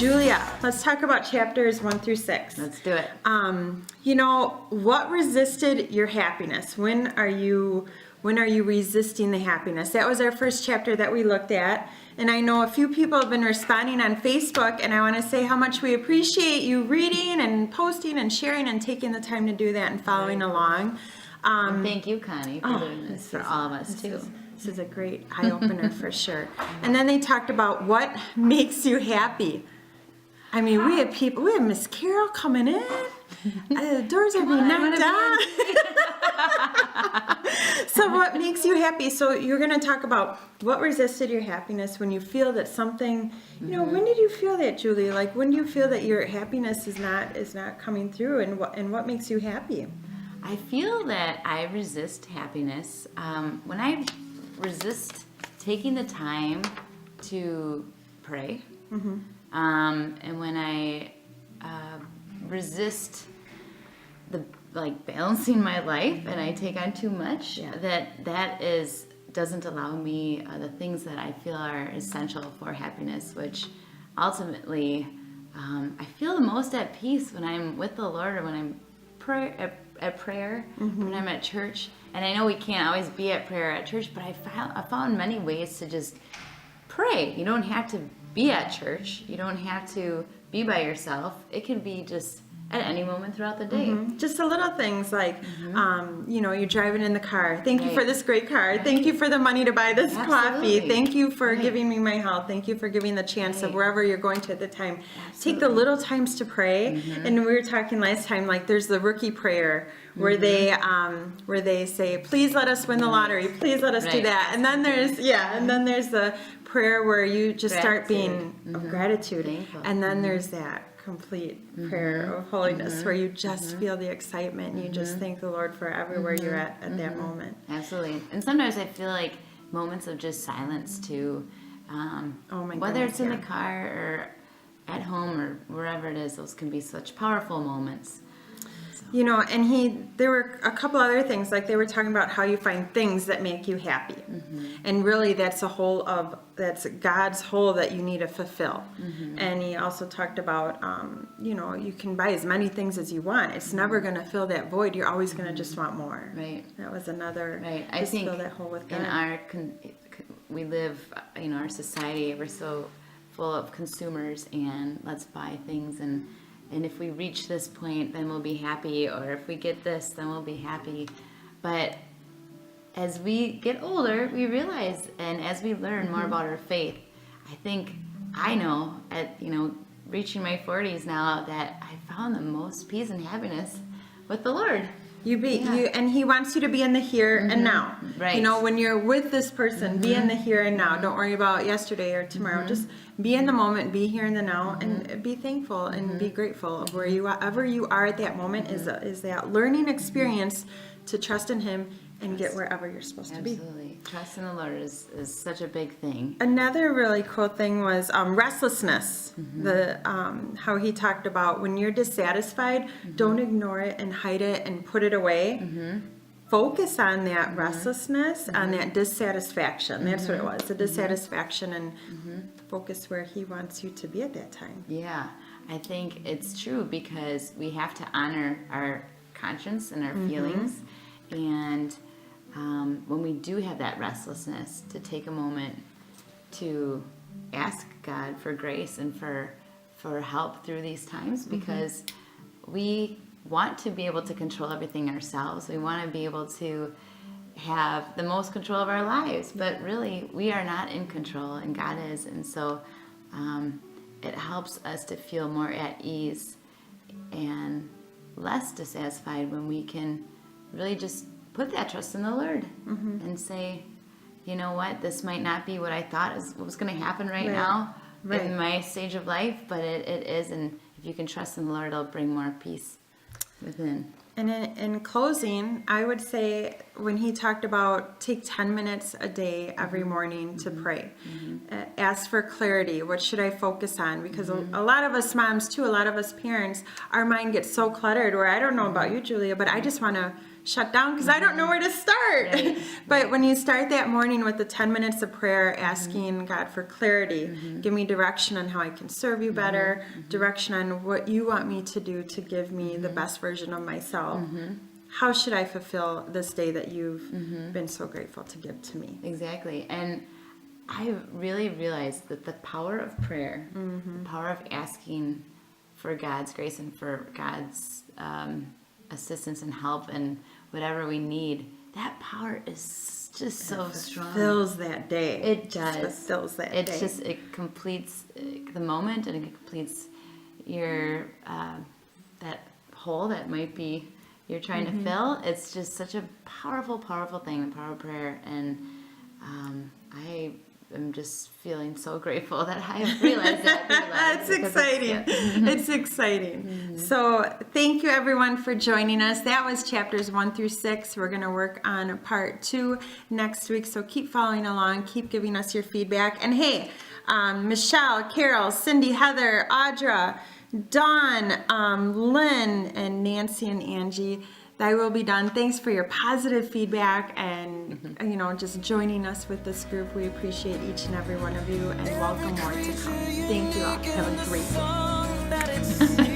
Julia, let's talk about chapters 1 through 6. Let's do it. What resisted your happiness? When are you resisting the happiness? That was our first chapter that we looked at. And I know a few people have been responding on Facebook, and I want to say how much we appreciate you reading and posting and sharing and taking the time to do that and following along. And thank you, Connie, for doing this for all of us, too. This is a great eye-opener for sure. And then they talked about what makes you happy. I mean, we have Miss Carol coming in. The doors are being knocked on. So what makes you happy? So you're going to talk about what resisted your happiness when you feel that something, when did you feel that, Julie? Like, when do you feel that your happiness is not coming through, and what makes you happy? I feel that I resist happiness when I resist taking the time to pray, and when I resist balancing my life and I take on too much, that doesn't allow me the things that I feel are essential for happiness, which ultimately I feel the most at peace when I'm with the Lord, or when I'm at prayer, when I'm at church. And I know we can't always be at prayer at church, but I found many ways to just pray. You don't have to be at church. You don't have to be by yourself. It can be just at any moment throughout the day. Just the little things like, you're driving in the car. Thank you for this great car. Thank you for the money to buy this coffee. Thank you for giving me my health. Thank you for giving the chance of wherever you're going to at the time. Take the little times to pray. And we were talking last time, like there's the rookie prayer where they say, please let us win the lottery. Please let us do that. And then there's the prayer where you just start being of gratitude. Thankful. And then there's that complete prayer of holiness where you just feel the excitement and you just thank the Lord for everywhere you're at that moment. Absolutely. And sometimes I feel like moments of just silence too, whether it's in the car or at home or wherever it is, those can be such powerful moments. And there were a couple other things, like they were talking about how you find things that make you happy. And really that's God's whole that you need to fulfill. And he also talked about, you can buy as many things as you want. It's never going to fill that void. You're always going to just want more. Right. That was another, I think fill that hole with God. We live, our society, we're so full of consumers and let's buy things, and if we reach this point, then we'll be happy, or if we get this, then we'll be happy. But as we get older, we realize, and as we learn more about our faith, I know at reaching my 40s now that I found the most peace and happiness with the Lord. And he wants you to be in the here and now. Right. When you're with this person, be in the here and now. Don't worry about yesterday or tomorrow. Just be in the moment, be here in the now, and be thankful and be grateful of wherever you are at that moment. Is that learning experience to trust in him and get wherever you're supposed to be. Absolutely. Trust in the Lord is such a big thing. Another really cool thing was restlessness. How he talked about when you're dissatisfied, don't ignore it and hide it and put it away. Focus on that restlessness, on that dissatisfaction. That's what it was, the dissatisfaction, and focus where he wants you to be at that time. Yeah, I think it's true, because we have to honor our conscience and our feelings. And when we do have that restlessness, to take a moment to ask God for grace and for help through these times, because we want to be able to control everything ourselves. We want to be able to have the most control of our lives, but really we are not in control, and God is. And so it helps us to feel more at ease and less dissatisfied when we can really just put that trust in the Lord and say, you know what, this might not be what I thought was going to happen right now in my stage of life, but it is. And if you can trust in the Lord, it'll bring more peace within. And in closing, I would say when he talked about take 10 minutes a day every morning to pray, ask for clarity. What should I focus on? Because a lot of us moms too, a lot of us parents, our mind gets so cluttered where I don't know about you, Julia, but I just want to shut down because I don't know where to start. Right. But when you start that morning with the 10 minutes of prayer, asking God for clarity, give me direction on how I can serve you better, direction on what you want me to do to give me the best version of myself. How should I fulfill this day that you've been so grateful to give to me? Exactly. And I really realized that the power of prayer, the power of asking for God's grace and for God's assistance and help and whatever we need, that power is just so strong. Fills that day. It does. Fills that day. It completes the moment, and it completes your that hole that might be you're trying to fill. It's just such a powerful, powerful thing, the power of prayer. And I am just feeling so grateful that I have realized that. It's exciting. It's exciting. So thank you everyone for joining us. That was chapters 1 through 6. We're going to work on part 2 next week. So keep following along. Keep giving us your feedback. And hey, Michelle, Carol, Cindy, Heather, Audra, Dawn, Lynn, and Nancy and Angie, thy will be done. Thanks for your positive feedback and just joining us with this group. We appreciate each and every one of you, and welcome more to come. Thank you all. Have a great day.